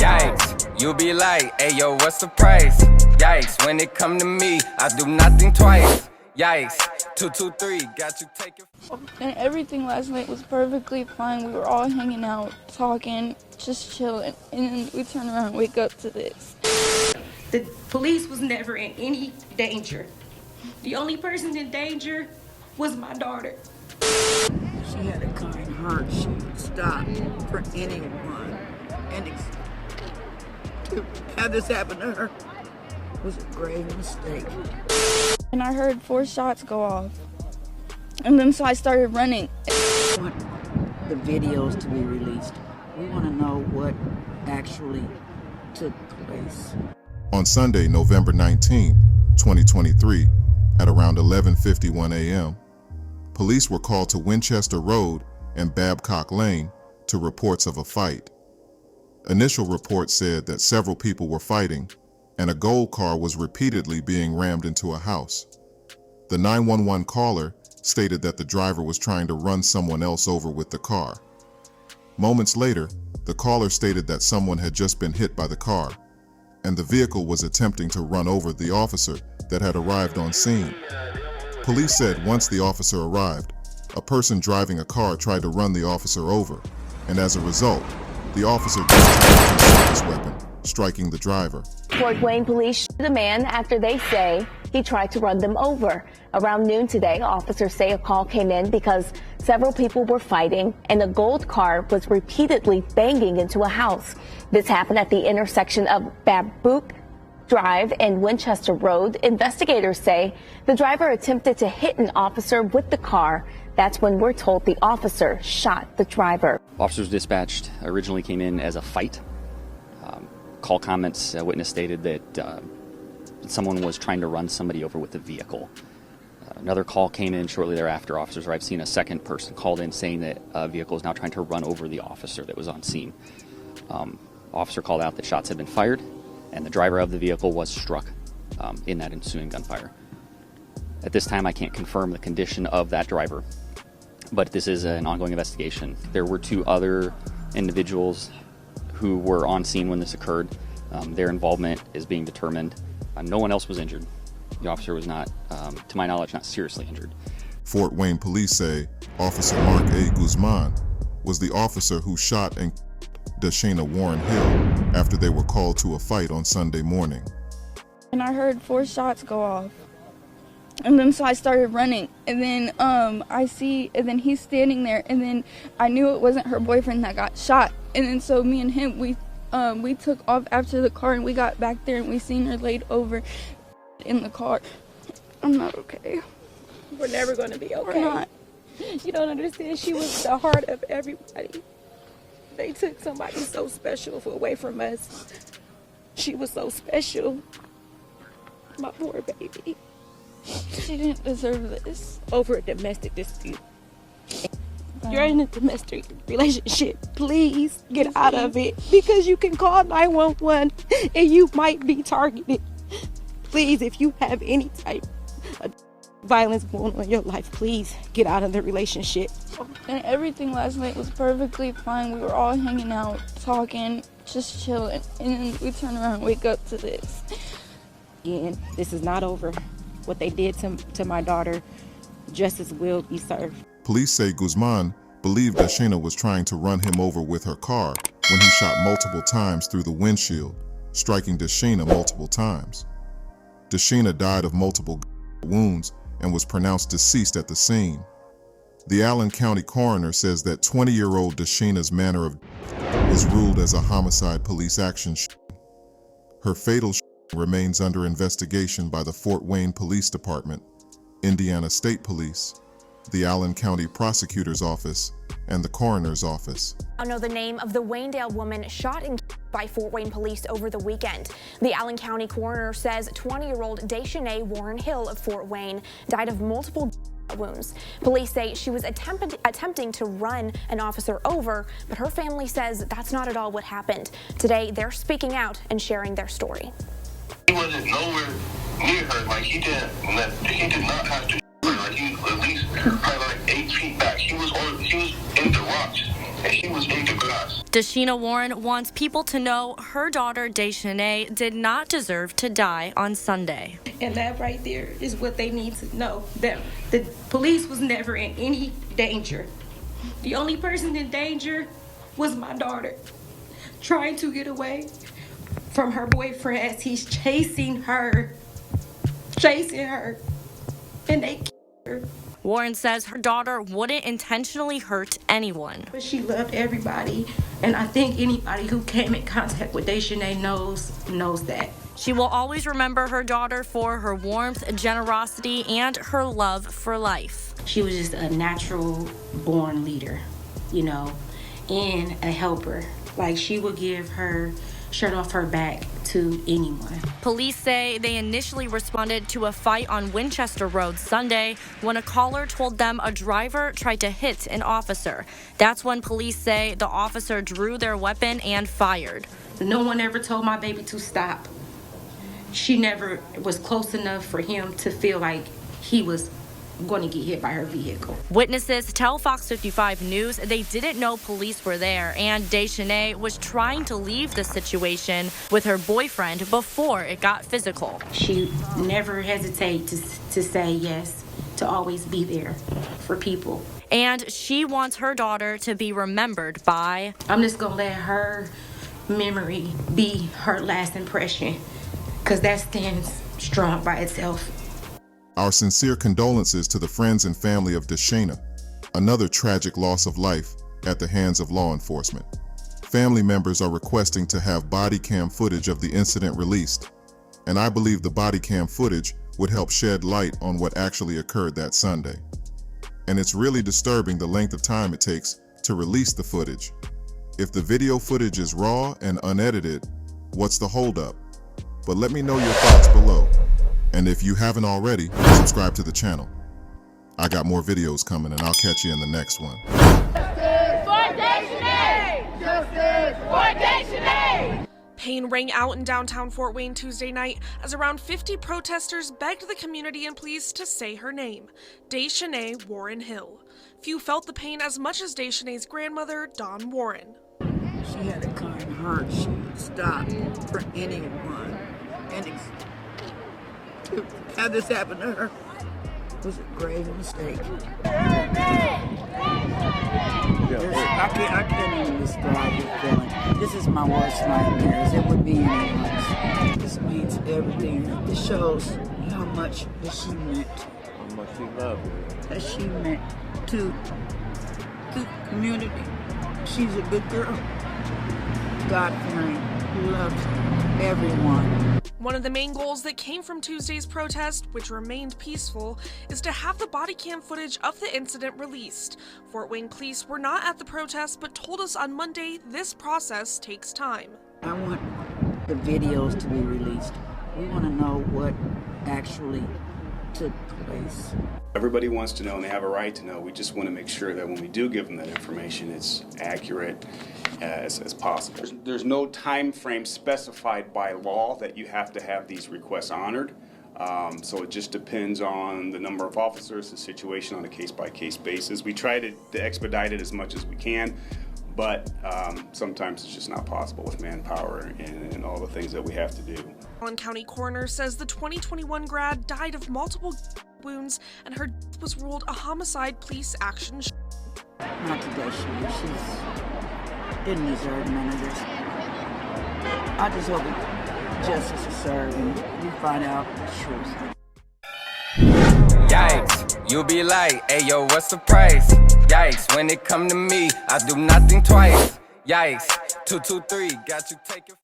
Yikes, you be like, hey yo, what's the price? Yikes, when it come to me, I do nothing twice. Yikes, 223, got you taking. And everything last night was perfectly fine. We were all hanging out, talking, just chilling. And then we turn around and wake up to this. The police was never in any danger. The only person in danger was my daughter. She had a kind heart. She would stop for anyone. And to have this happen to her was a grave mistake. And I heard 4 shots go off. And then so I started running. We want the videos to be released. We want to know what actually took place. On Sunday, November 19, 2023, at around 11:51 a.m., police were called to Winchester Road and Babcock Lane to reports of a fight. Initial reports said that several people were fighting and a gold car was repeatedly being rammed into a house. The 911 caller stated that the driver was trying to run someone else over with the car. Moments later, the caller stated that someone had just been hit by the car, and the vehicle was attempting to run over the officer that had arrived on scene. Police said once the officer arrived, a person driving a car tried to run the officer over, and as a result, the officer discharged his service weapon, striking the driver. Fort Wayne police shoot the man after they say he tried to run them over. Around noon today, officers say a call came in because several people were fighting and a gold car was repeatedly banging into a house. This happened at the intersection of Babcock Drive and Winchester Road. Investigators say the driver attempted to hit an officer with the car. That's when we're told the officer shot the driver. Officers dispatched originally came in as a fight. Call comments, witness stated that someone was trying to run somebody over with a vehicle. Another call came in shortly thereafter. Officers arrived. Seen a second person called in saying that a vehicle is now trying to run over the officer that was on scene. Officer called out that shots had been fired and the driver of the vehicle was struck in that ensuing gunfire. At this time, I can't confirm the condition of that driver, but this is an ongoing investigation. There were 2 other individuals who were on scene when this occurred. Their involvement is being determined. No one else was injured. The officer was not, to my knowledge, not seriously injured. Fort Wayne police say Officer Mark A. Guzman was the officer who shot and Dachena Warren Hill after they were called to a fight on Sunday morning. And I heard 4 shots go off. And then so I started running. And then and then he's standing there. And then I knew it wasn't her boyfriend that got shot. And then so me and him, we took off after the car and we got back there and we seen her laid over in the car. I'm not okay. We're never going to be okay. We're not. You don't understand. She was the heart of everybody. They took somebody so special away from us. She was so special. My poor baby. She didn't deserve this. Over a domestic dispute. You're in a domestic relationship. Please get out of it, because you can call 911 and you might be targeted. Please, if you have any type of violence going on in your life, please get out of the relationship. And everything last night was perfectly fine. We were all hanging out, talking, just chilling. And then we turn around and wake up to this. Again, this is not over. What they did to my daughter, justice will be served. Police say Guzman believed Dachena was trying to run him over with her car when he shot multiple times through the windshield, striking Dachena multiple times. Dachena died of multiple wounds and was pronounced deceased at the scene. The Allen County coroner says that 20-year-old Dachena's manner of death was ruled as a homicide police action shooting. Her fatal shooting remains under investigation by the Fort Wayne Police Department, Indiana State Police, the Allen County Prosecutor's Office, and the Coroner's Office. I know the name of the Waynedale woman shot and killed by Fort Wayne police over the weekend. The Allen County coroner says 20-year-old Dachena Warren Hill of Fort Wayne died of multiple wounds. Police say she was attempting to run an officer over, but her family says that's not at all what happened. Today, they're speaking out and sharing their story. He wasn't nowhere near her. Like, he did not have to. Like, he was at least probably like 8 feet back. He was in the rocks and she was in the grass. Dachena Warren wants people to know her daughter, Dachena, did not deserve to die on Sunday. And that right there is what they need to know, that the police was never in any danger. The only person in danger was my daughter, trying to get away from her boyfriend as he's chasing her, and they killed her. Warren says her daughter wouldn't intentionally hurt anyone. But she loved everybody, and I think anybody who came in contact with Dachena knows that. She will always remember her daughter for her warmth, generosity, and her love for life. She was just a natural born leader, and a helper. Like, she would give her shirt off her back to anyone. Police say they initially responded to a fight on Winchester Road Sunday when a caller told them a driver tried to hit an officer. That's when police say the officer drew their weapon and fired. No one ever told my baby to stop. She never was close enough for him to feel like he was going to get hit by her vehicle. Witnesses tell Fox 55 News they didn't know police were there, and Dachena was trying to leave the situation with her boyfriend before it got physical. She never hesitated to say yes, to always be there for people. And she wants her daughter to be remembered by... I'm just going to let her memory be her last impression, because that stands strong by itself. Our sincere condolences to the friends and family of Dachena, another tragic loss of life at the hands of law enforcement. Family members are requesting to have body cam footage of the incident released, and I believe the body cam footage would help shed light on what actually occurred that Sunday. And it's really disturbing the length of time it takes to release the footage. If the video footage is raw and unedited, what's the holdup? But let me know your thoughts below. And if you haven't already, subscribe to the channel. I got more videos coming, and I'll catch you in the next one. Pain rang out in downtown Fort Wayne Tuesday night as around 50 protesters begged the community and police to say her name, Dachena Warren Hill. Few felt the pain as much as Dachena's grandmother, Dawn Warren. She had a kind heart. She would stop for anyone. And to have this happen to her was a grave mistake. I can't even describe the feeling. This is my worst nightmares. It would be anyone's. This means everything. This shows how much that she meant. How much she loved her. That she meant to the community. She's a good girl. God-fearing, loves everyone. One of the main goals that came from Tuesday's protest, which remained peaceful, is to have the body cam footage of the incident released. Fort Wayne police were not at the protest, but told us on Monday this process takes time. I want the videos to be released. We want to know what actually took place. Everybody wants to know, and they have a right to know. We just want to make sure that when we do give them that information, it's accurate as possible. There's no time frame specified by law that you have to have these requests honored. So it just depends on the number of officers, the situation on a case-by-case basis. We try to expedite it as much as we can, but sometimes it's just not possible with manpower and all the things that we have to do. Allen County coroner says the 2021 grad died of multiple wounds and her death was ruled a homicide police action. Not today, she didn't deserve none of this. I just hope that justice is served and we find out the truth. Yikes, you be like, hey yo, what's the price? Yikes, when it come to me, I do nothing twice. Yikes, 223, got you taking.